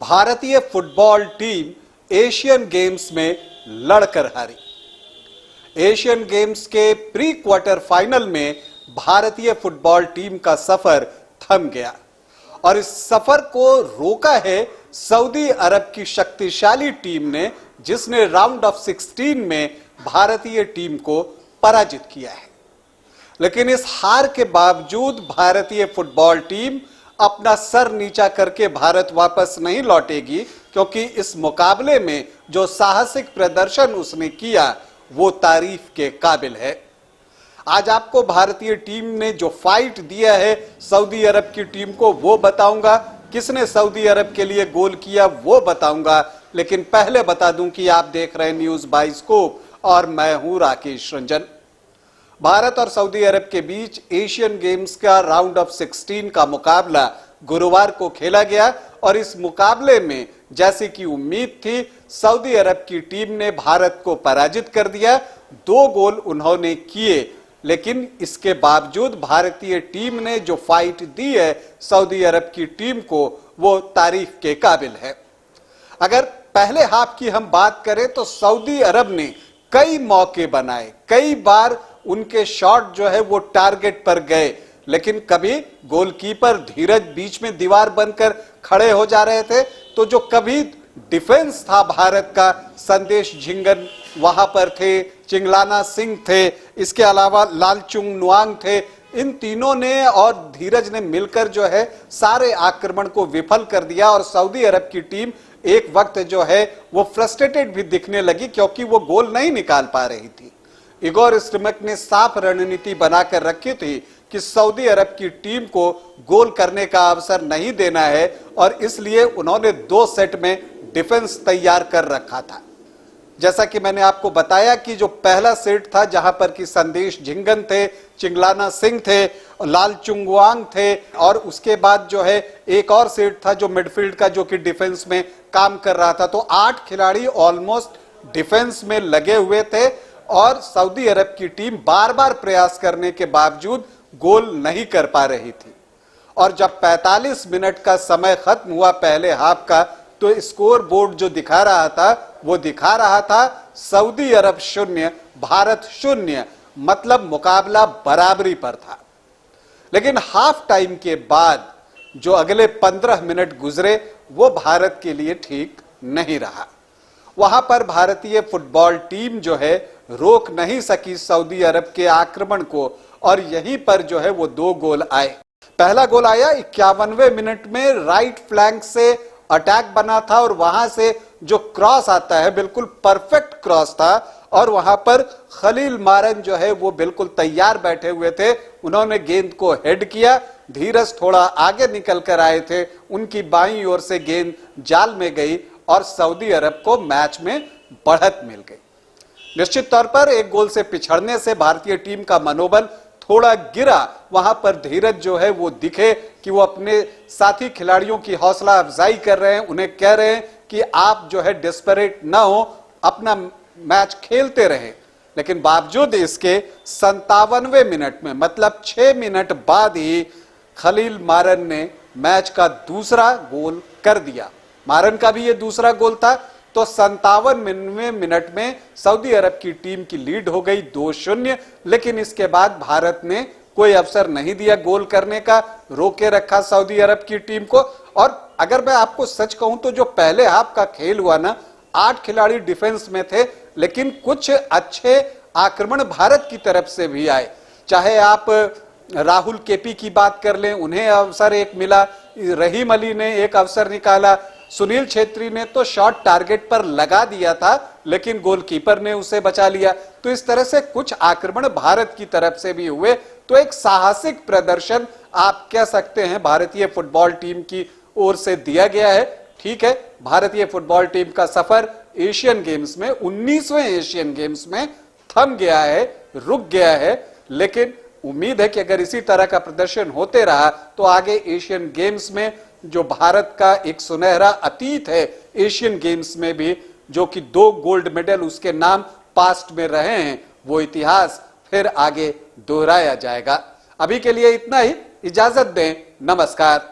भारतीय football team Asian games में लड़कर हारी। एशियन गेम्स के प्री क्वार्टर फाइनल में भारतीय फुटबॉल टीम का सफर थम गया और इस सफर को रोका है सऊदी अरब की शक्तिशाली टीम ने, जिसने राउंड ऑफ 16 में भारतीय टीम को पराजित किया है। लेकिन इस हार के बावजूद भारतीय फुटबॉल टीम अपना सर नीचा करके भारत वापस नहीं लौटेगी, क्योंकि इस मुकाबले में जो साहसिक प्रदर्शन उसने किया वो तारीफ के काबिल है। आज आपको भारतीय टीम ने जो फाइट दिया है सऊदी अरब की टीम को वो बताऊंगा, किसने सऊदी अरब के लिए गोल किया वो बताऊंगा। लेकिन पहले बता दूं कि आप देख रहे हैं न्यूज बाइस्कोप और मैं हूं राकेश रंजन। भारत और सऊदी अरब के बीच एशियन गेम्स का राउंड ऑफ 16 का मुकाबला गुरुवार को खेला गया और इस मुकाबले में जैसे कि उम्मीद थी सऊदी अरब की टीम ने भारत को पराजित कर दिया। 2 गोल उन्होंने किए, लेकिन इसके बावजूद भारतीय टीम ने जो फाइट दी है सऊदी अरब की टीम को वो तारीफ के काबिल है। अगर पहले हाफ की हम बात करें तो सऊदी अरब ने कई मौके बनाए, कई बार उनके शॉट जो है वो टारगेट पर गए, लेकिन कभी गोलकीपर धीरज बीच में दीवार बनकर खड़े हो जा रहे थे, तो जो कभी डिफेंस था भारत का संदेश झिंगन वहां पर थे, चिंगलाना सिंह थे, इसके अलावा लालचुंग नुआंग थे। इन तीनों ने और धीरज ने मिलकर जो है सारे आक्रमण को विफल कर दिया और सऊदी अरब की टीम एक वक्त जो है वो फ्रस्ट्रेटेड भी दिखने लगी, क्योंकि वो गोल नहीं निकाल पा रही थी। इगोर स्टिमक ने साफ रणनीति बनाकर रखी थी कि सऊदी अरब की टीम को गोल करने का अवसर नहीं देना है और इसलिए उन्होंने 2 सेट में डिफेंस तैयार कर रखा था। जैसा कि मैंने आपको बताया कि जो पहला सेट था जहां पर कि संदेश झिंगन थे, चिंगलाना सिंह थे, लालचुंगवांग थे, और उसके बाद जो है एक और सेट था जो मिडफील्ड का, जो कि डिफेंस में काम कर रहा था। तो 8 खिलाड़ी ऑलमोस्ट डिफेंस में लगे हुए थे और सऊदी अरब की टीम बार बार प्रयास करने के बावजूद गोल नहीं कर पा रही थी। और जब 45 मिनट का समय खत्म हुआ पहले हाफ का, तो स्कोर बोर्ड जो दिखा रहा था वो दिखा रहा था सऊदी अरब 0 भारत 0, मतलब मुकाबला बराबरी पर था। लेकिन हाफ टाइम के बाद जो अगले 15 मिनट गुजरे वो भारत के लिए ठीक नहीं रहा। वहां पर भारतीय फुटबॉल टीम जो है रोक नहीं सकी सऊदी अरब के आक्रमण को और यहीं पर जो है वो 2 गोल आए। पहला गोल आया 51वें मिनट में, राइट फ्लैंक से अटैक बना था और वहां से जो क्रॉस आता है बिल्कुल परफेक्ट क्रॉस था और वहां पर खलील मारन जो है वो बिल्कुल तैयार बैठे हुए थे। उन्होंने गेंद को हेड किया, धीरज थोड़ा आगे निकल कर आए थे, उनकी बाईं ओर से गेंद जाल में गई और सऊदी अरब को मैच में बढ़त मिल गई। निश्चित तौर पर 1 गोल से पिछड़ने से भारतीय टीम का मनोबल थोड़ा गिरा। वहां पर धीरज जो है वो दिखे कि वो अपने साथी खिलाड़ियों की हौसला अफजाई कर रहे हैं, उन्हें कह रहे हैं कि आप जो है डिस्परेट ना हो, अपना मैच खेलते रहें। लेकिन बावजूद इसके 57वें मिनट में, मतलब 6 मिनट बाद ही खलील मारन ने मैच का दूसरा गोल कर दिया। मारन का भी ये दूसरा गोल था। तो 57वें मिनट में सऊदी अरब की टीम की लीड हो गई 2-0, लेकिन इसके बाद भारत ने कोई अवसर नहीं दिया गोल करने का, रोके रखा सऊदी अरब की टीम को। और अगर मैं आपको सच कहूं तो जो पहले हाफ का खेल हुआ ना, 8 खिलाड़ी डिफेंस में थे, लेकिन कुछ अच्छे आक्रमण भारत की तरफ से भी आए। चाहे आप राहुल केपी की बात कर लें, उन्हें अवसर एक मिला, रहीम अली ने एक अवसर निकाला, सुनील छेत्री ने तो शॉट टारगेट पर लगा दिया था लेकिन गोलकीपर ने उसे बचा लिया। तो इस तरह से कुछ आक्रमण भारत की तरफ से भी हुए। तो एक साहसिक प्रदर्शन आप कह सकते हैं भारतीय फुटबॉल टीम की ओर से दिया गया है। ठीक है, भारतीय फुटबॉल टीम का सफर एशियन गेम्स में, 19वें एशियन गेम्स में थम गया है, रुक गया है, लेकिन उम्मीद है कि अगर इसी तरह का प्रदर्शन होते रहा तो आगे एशियन गेम्स में जो भारत का एक सुनहरा अतीत है एशियन गेम्स में भी, जो कि 2 गोल्ड मेडल उसके नाम पास्ट में रहे हैं, वो इतिहास फिर आगे दोहराया जाएगा। अभी के लिए इतना ही, इजाजत दें, नमस्कार।